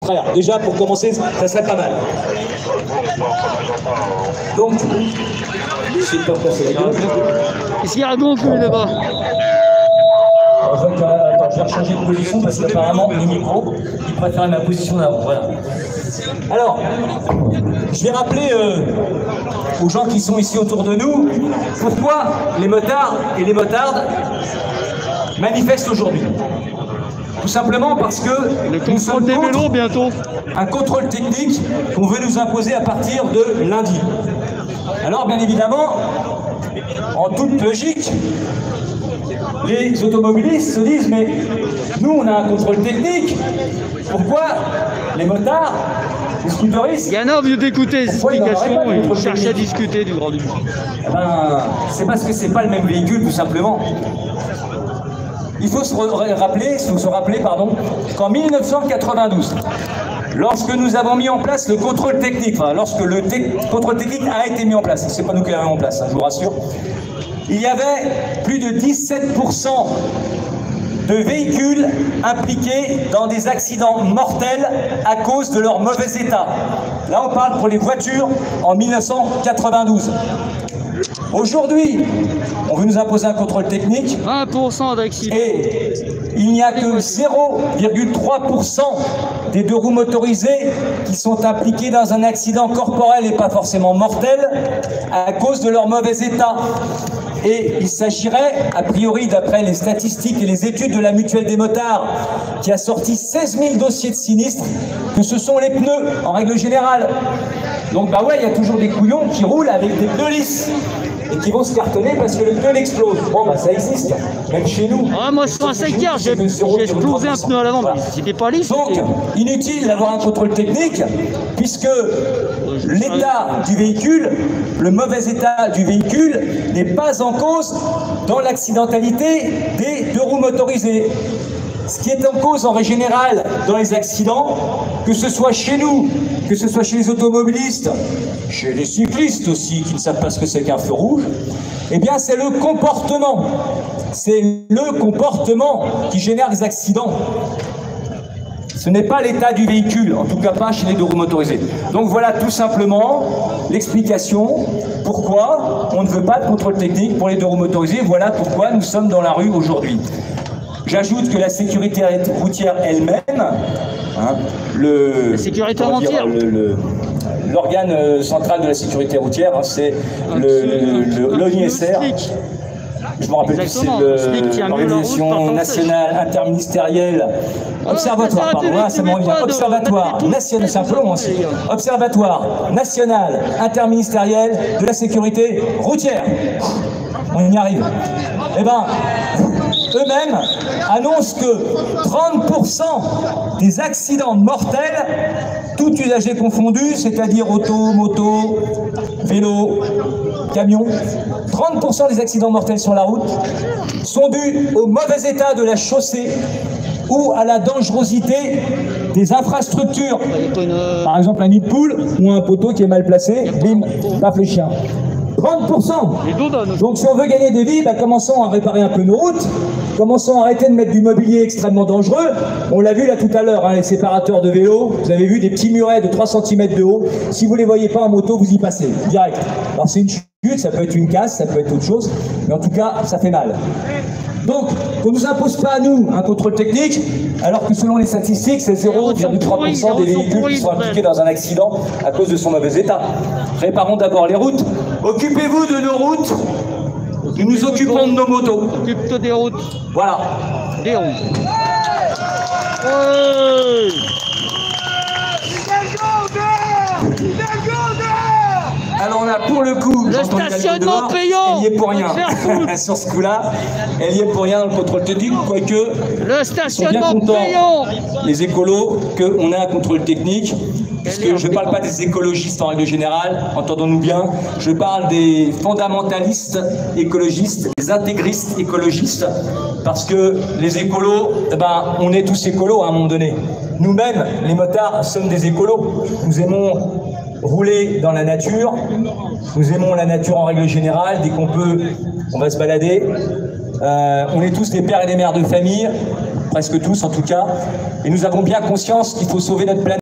contraire. Déjà, pour commencer, ça serait pas mal. Donc, je sais pas pourquoi c'est les deux. Qu'est-ce qu'il raconte, lui, là-bas? En fait, attends, je vais changer de position parce qu'apparemment, les micros, ils préfèrent ma position d'avant. Voilà. Alors, je vais rappeler aux gens qui sont ici autour de nous pourquoi les motards et les motardes manifestent aujourd'hui. Tout simplement parce que le contrôle des vélos bientôt. Un contrôle technique qu'on veut nous imposer à partir de lundi. Alors, bien évidemment, en toute logique, les automobilistes se disent, mais nous, on a un contrôle technique, pourquoi les motards, les scooteristes... Il y en a envie d'écouter les explications, ils cherchent à discuter du grand public. Eh ben, c'est parce que c'est pas le même véhicule, tout simplement. Il faut se rappeler qu'en 1992, lorsque nous avons mis en place le contrôle technique, enfin, lorsque le contrôle technique a été mis en place, c'est pas nous qui l'avons mis en place, hein, je vous rassure, il y avait plus de 17% de véhicules impliqués dans des accidents mortels à cause de leur mauvais état. Là, on parle pour les voitures en 1992. Aujourd'hui, on veut nous imposer un contrôle technique. 20% d'accidents. Et il n'y a que 0,3% des deux roues motorisées qui sont impliqués dans un accident corporel et pas forcément mortel à cause de leur mauvais état. Et il s'agirait, a priori, d'après les statistiques et les études de la Mutuelle des motards, qui a sorti 16 000 dossiers de sinistres, que ce sont les pneus, en règle générale. Donc, bah ouais, il y a toujours des couillons qui roulent avec des pneus lisses et qui vont se cartonner parce que le pneu l'explose. Bon, bah ça existe, même chez nous. Ah, moi, sur un 5 j'ai explosé un pneu à l'avant, voilà. C'était pas lisse. Donc, inutile d'avoir un contrôle technique, puisque l'état du véhicule, le mauvais état du véhicule, n'est pas en cause dans l'accidentalité des deux roues motorisées. Ce qui est en cause en général dans les accidents, que ce soit chez nous, que ce soit chez les automobilistes, chez les cyclistes aussi qui ne savent pas ce que c'est qu'un feu rouge, eh bien c'est le comportement. C'est le comportement qui génère des accidents. Ce n'est pas l'état du véhicule, en tout cas pas chez les deux roues motorisées. Donc voilà tout simplement l'explication pourquoi on ne veut pas de contrôle technique pour les deux roues motorisées. Voilà pourquoi nous sommes dans la rue aujourd'hui. J'ajoute que la sécurité routière elle-même, hein, la sécurité routière, l'organe central de la sécurité routière, hein, c'est l'ONISR. Je me rappelle plus, c'est l'Organisation nationale interministérielle, observatoire, pardon, là, ça me revient, observatoire national, c'est un peu long aussi, observatoire national interministériel de la sécurité routière. On y arrive. Eh ben, eux-mêmes annoncent que 30% des accidents mortels, tout usager confondu, c'est-à-dire auto, moto, vélo, camion, 30% des accidents mortels sur la route sont dus au mauvais état de la chaussée ou à la dangerosité des infrastructures. Par exemple, un nid de poule ou un poteau qui est mal placé, bim, paf le chien. 30%. Donc si on veut gagner des vies, bah, commençons à réparer un peu nos routes, commençons à arrêter de mettre du mobilier extrêmement dangereux. On l'a vu là tout à l'heure, hein, les séparateurs de vélo, vous avez vu des petits murets de 3 cm de haut. Si vous ne les voyez pas en moto, vous y passez, direct. Alors c'est une chute, ça peut être une casse, ça peut être autre chose, mais en tout cas, ça fait mal. Donc, on ne nous impose pas à nous un contrôle technique, alors que selon les statistiques, c'est 0,3% des véhicules qui sont impliqués dans un accident à cause de son mauvais état. Réparons d'abord les routes. Occupez-vous de nos routes, nous nous occupons de nos motos. Occupe-toi des routes. Voilà. Des routes. Ouais. Alors là, pour le coup, le stationnement payant, elle y est pour rien. Sur ce coup-là, elle y est pour rien dans le contrôle technique, quoique le stationnement payant. Les écolos, qu'on ait un contrôle technique, puisque je ne parle pas des écologistes en règle générale, entendons-nous bien, je parle des fondamentalistes écologistes, des intégristes écologistes, parce que les écolos, eh ben, on est tous écolos à un moment donné. Nous-mêmes, les motards, sommes des écolos. Nous aimons rouler dans la nature, nous aimons la nature en règle générale, dès qu'on peut, on va se balader. On est tous des pères et des mères de famille, presque tous en tout cas, et nous avons bien conscience qu'il faut sauver notre planète.